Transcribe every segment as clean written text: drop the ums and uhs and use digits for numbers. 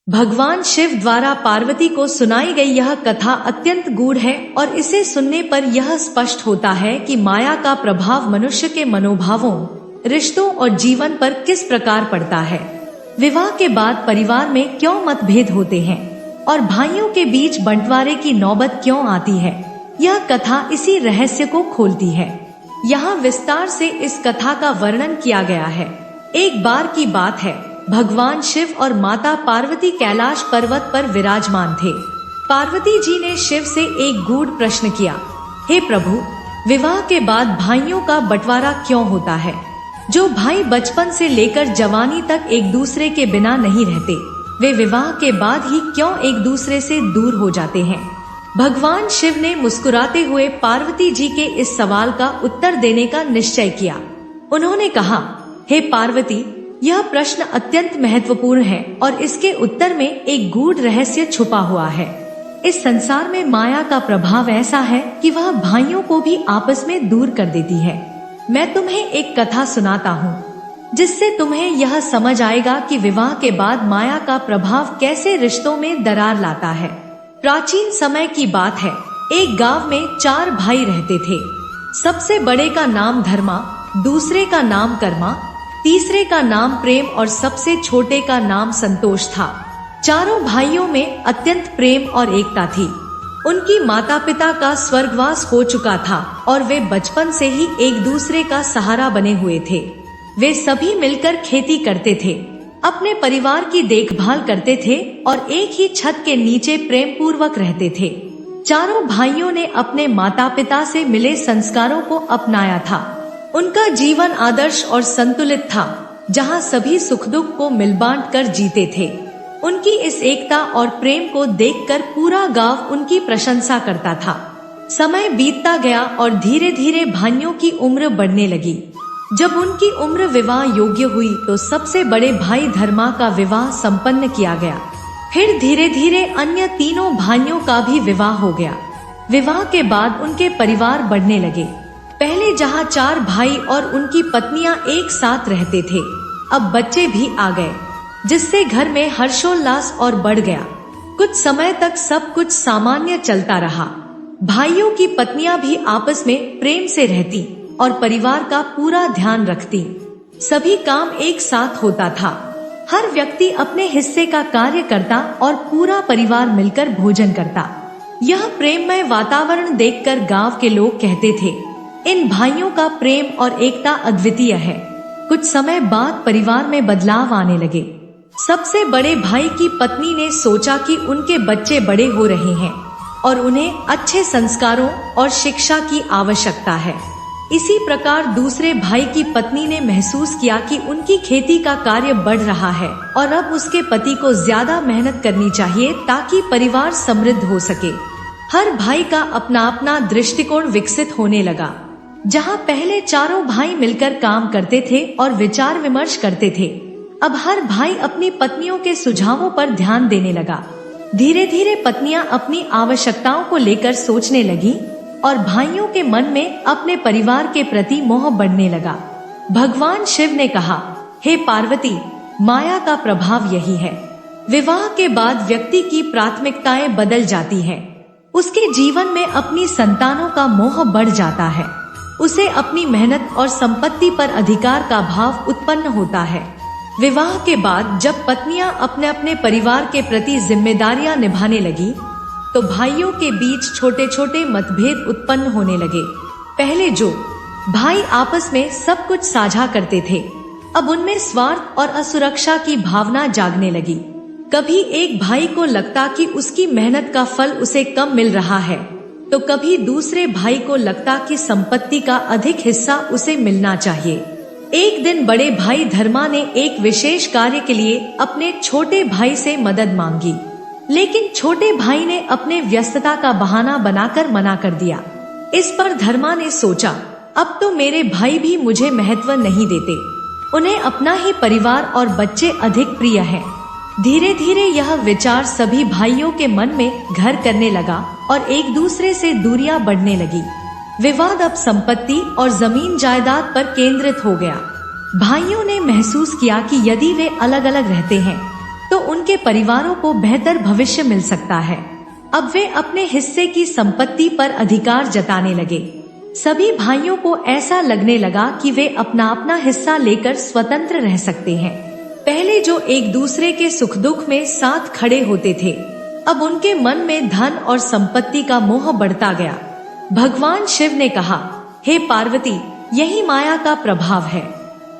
भगवान शिव द्वारा पार्वती को सुनाई गई यह कथा अत्यंत गूढ़ है और इसे सुनने पर यह स्पष्ट होता है कि माया का प्रभाव मनुष्य के मनोभावों, रिश्तों और जीवन पर किस प्रकार पड़ता है। विवाह के बाद परिवार में क्यों मतभेद होते हैं और भाइयों के बीच बंटवारे की नौबत क्यों आती है, यह कथा इसी रहस्य को खोलती है। यहाँ विस्तार से इस कथा का वर्णन किया गया है। एक बार की बात है, भगवान शिव और माता पार्वती कैलाश पर्वत पर विराजमान थे। पार्वती जी ने शिव से एक गूढ़ प्रश्न किया, हे प्रभु, विवाह के बाद भाइयों का बंटवारा क्यों होता है? जो भाई बचपन से लेकर जवानी तक एक दूसरे के बिना नहीं रहते, वे विवाह के बाद ही क्यों एक दूसरे से दूर हो जाते हैं? भगवान शिव ने मुस्कुराते हुए पार्वती जी के इस सवाल का उत्तर देने का निश्चय किया। उन्होंने कहा, हे पार्वती, यह प्रश्न अत्यंत महत्वपूर्ण है और इसके उत्तर में एक गूढ़ रहस्य छुपा हुआ है। इस संसार में माया का प्रभाव ऐसा है कि वह भाइयों को भी आपस में दूर कर देती है। मैं तुम्हें एक कथा सुनाता हूँ, जिससे तुम्हें यह समझ आएगा कि विवाह के बाद माया का प्रभाव कैसे रिश्तों में दरार लाता है। प्राचीन समय की बात है, एक गांव में 4 भाई रहते थे। सबसे बड़े का नाम धर्मा, दूसरे का नाम कर्मा, तीसरे का नाम प्रेम और सबसे छोटे का नाम संतोष था। चारों भाइयों में अत्यंत प्रेम और एकता थी। उनकी माता पिता का स्वर्गवास हो चुका था और वे बचपन से ही एक दूसरे का सहारा बने हुए थे। वे सभी मिलकर खेती करते थे, अपने परिवार की देखभाल करते थे और एक ही छत के नीचे प्रेम पूर्वक रहते थे। चारों भाइयों ने अपने माता पिता से मिले संस्कारों को अपनाया था। उनका जीवन आदर्श और संतुलित था, जहां सभी सुख दुख को मिल बांट कर जीते थे। उनकी इस एकता और प्रेम को देखकर पूरा गांव उनकी प्रशंसा करता था। समय बीतता गया और धीरे धीरे भाइयों की उम्र बढ़ने लगी। जब उनकी उम्र विवाह योग्य हुई तो सबसे बड़े भाई धर्मा का विवाह संपन्न किया गया। फिर धीरे धीरे अन्य तीनों भाइयों का भी विवाह हो गया। विवाह के बाद उनके परिवार बढ़ने लगे। पहले जहाँ 4 भाई और उनकी पत्नियां एक साथ रहते थे, अब बच्चे भी आ गए, जिससे घर में हर्षोल्लास और बढ़ गया। कुछ समय तक सब कुछ सामान्य चलता रहा। भाइयों की पत्नियां भी आपस में प्रेम से रहती और परिवार का पूरा ध्यान रखती। सभी काम एक साथ होता था। हर व्यक्ति अपने हिस्से का कार्य करता और पूरा परिवार मिलकर भोजन करता। यह प्रेममय वातावरण देखकर गांव के लोग कहते थे, इन भाइयों का प्रेम और एकता अद्वितीय है। कुछ समय बाद परिवार में बदलाव आने लगे। सबसे बड़े भाई की पत्नी ने सोचा कि उनके बच्चे बड़े हो रहे हैं और उन्हें अच्छे संस्कारों और शिक्षा की आवश्यकता है। इसी प्रकार दूसरे भाई की पत्नी ने महसूस किया कि उनकी खेती का कार्य बढ़ रहा है और अब उसके पति को ज्यादा मेहनत करनी चाहिए ताकि परिवार समृद्ध हो सके। हर भाई का अपना अपना दृष्टिकोण विकसित होने लगा। जहाँ पहले चारों भाई मिलकर काम करते थे और विचार विमर्श करते थे, अब हर भाई अपनी पत्नियों के सुझावों पर ध्यान देने लगा। धीरे धीरे पत्नियां अपनी आवश्यकताओं को लेकर सोचने लगी और भाइयों के मन में अपने परिवार के प्रति मोह बढ़ने लगा। भगवान शिव ने कहा, हे पार्वती, माया का प्रभाव यही है। विवाह के बाद व्यक्ति की प्राथमिकताएं बदल जाती हैं। उसके जीवन में अपनी संतानों का मोह बढ़ जाता है। उसे अपनी मेहनत और संपत्ति पर अधिकार का भाव उत्पन्न होता है। विवाह के बाद जब पत्नियां अपने अपने परिवार के प्रति जिम्मेदारियां निभाने लगी, तो भाइयों के बीच छोटे छोटे मतभेद उत्पन्न होने लगे। पहले जो भाई आपस में सब कुछ साझा करते थे, अब उनमें स्वार्थ और असुरक्षा की भावना जागने लगी। कभी एक भाई को लगता कि उसकी मेहनत का फल उसे कम मिल रहा है, तो कभी दूसरे भाई को लगता कि संपत्ति का अधिक हिस्सा उसे मिलना चाहिए। एक दिन बड़े भाई धर्मा ने एक विशेष कार्य के लिए अपने छोटे भाई से मदद मांगी, लेकिन छोटे भाई ने अपने व्यस्तता का बहाना बनाकर मना कर दिया। इस पर धर्मा ने सोचा, अब तो मेरे भाई भी मुझे महत्व नहीं देते, उन्हें अपना ही परिवार और बच्चे अधिक प्रिय हैं। धीरे धीरे यह विचार सभी भाइयों के मन में घर करने लगा और एक दूसरे से दूरियां बढ़ने लगी। विवाद अब संपत्ति और जमीन जायदाद पर केंद्रित हो गया। भाइयों ने महसूस किया कि यदि वे अलग अलग रहते हैं तो उनके परिवारों को बेहतर भविष्य मिल सकता है। अब वे अपने हिस्से की संपत्ति पर अधिकार जताने लगे। सभी भाइयों को ऐसा लगने लगा कि वे अपना अपना हिस्सा लेकर स्वतंत्र रह सकते हैं। पहले जो एक दूसरे के सुख दुख में साथ खड़े होते थे, अब उनके मन में धन और संपत्ति का मोह बढ़ता गया। भगवान शिव ने कहा, हे पार्वती, यही माया का प्रभाव है।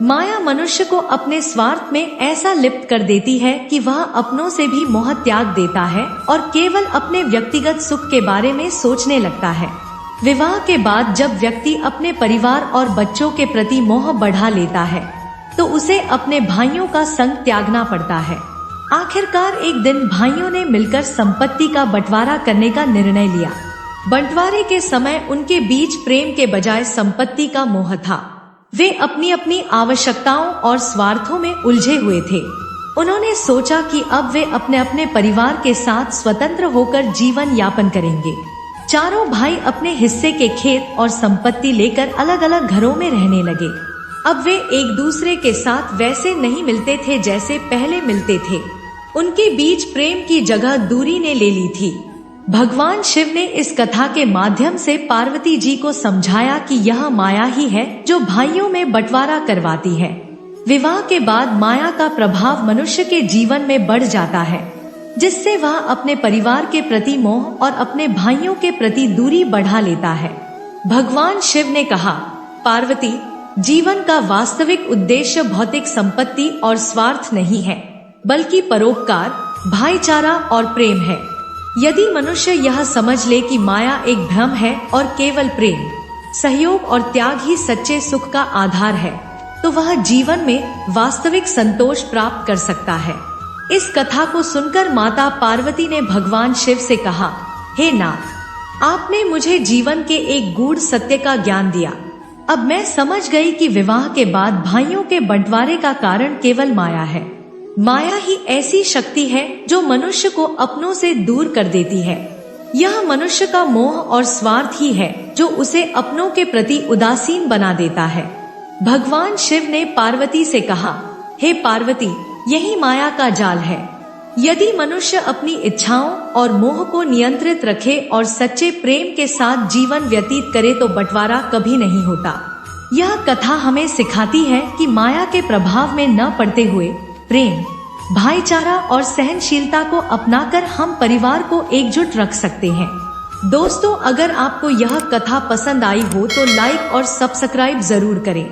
माया मनुष्य को अपने स्वार्थ में ऐसा लिप्त कर देती है कि वह अपनों से भी मोह त्याग देता है और केवल अपने व्यक्तिगत सुख के बारे में सोचने लगता है। विवाह के बाद जब व्यक्ति अपने परिवार और बच्चों के प्रति मोह बढ़ा लेता है तो उसे अपने भाइयों का संग त्यागना पड़ता है। आखिरकार एक दिन भाइयों ने मिलकर संपत्ति का बंटवारा करने का निर्णय लिया। बंटवारे के समय उनके बीच प्रेम के बजाय संपत्ति का मोह था। वे अपनी अपनी आवश्यकताओं और स्वार्थों में उलझे हुए थे। उन्होंने सोचा कि अब वे अपने अपने परिवार के साथ स्वतंत्र होकर जीवन यापन करेंगे। चारों भाई अपने हिस्से के खेत और संपत्ति लेकर अलग अलग घरों में रहने लगे। अब वे एक दूसरे के साथ वैसे नहीं मिलते थे जैसे पहले मिलते थे। उनके बीच प्रेम की जगह दूरी ने ले ली थी। भगवान शिव ने इस कथा के माध्यम से पार्वती जी को समझाया कि यह माया ही है जो भाइयों में बंटवारा करवाती है। विवाह के बाद माया का प्रभाव मनुष्य के जीवन में बढ़ जाता है, जिससे वह अपने परिवार के प्रति मोह और अपने भाइयों के प्रति दूरी बढ़ा लेता है। भगवान शिव ने कहा, पार्वती, जीवन का वास्तविक उद्देश्य भौतिक संपत्ति और स्वार्थ नहीं है, बल्कि परोपकार, भाईचारा और प्रेम है। यदि मनुष्य यह समझ ले कि माया एक भ्रम है और केवल प्रेम, सहयोग और त्याग ही सच्चे सुख का आधार है, तो वह जीवन में वास्तविक संतोष प्राप्त कर सकता है। इस कथा को सुनकर माता पार्वती ने भगवान शिव से कहा, हे नाथ, आपने मुझे जीवन के एक गूढ़ सत्य का ज्ञान दिया। अब मैं समझ गई कि विवाह के बाद भाइयों के बंटवारे का कारण केवल माया है। माया ही ऐसी शक्ति है जो मनुष्य को अपनों से दूर कर देती है। यह मनुष्य का मोह और स्वार्थ ही है जो उसे अपनों के प्रति उदासीन बना देता है। भगवान शिव ने पार्वती से कहा, हे पार्वती, यही माया का जाल है। यदि मनुष्य अपनी इच्छाओं और मोह को नियंत्रित रखे और सच्चे प्रेम के साथ जीवन व्यतीत करे तो बंटवारा कभी नहीं होता। यह कथा हमें सिखाती है कि माया के प्रभाव में न पड़ते हुए प्रेम, भाईचारा और सहनशीलता को अपनाकर हम परिवार को एकजुट रख सकते हैं। दोस्तों, अगर आपको यह कथा पसंद आई हो तो लाइक और सब्सक्राइब जरूर करें।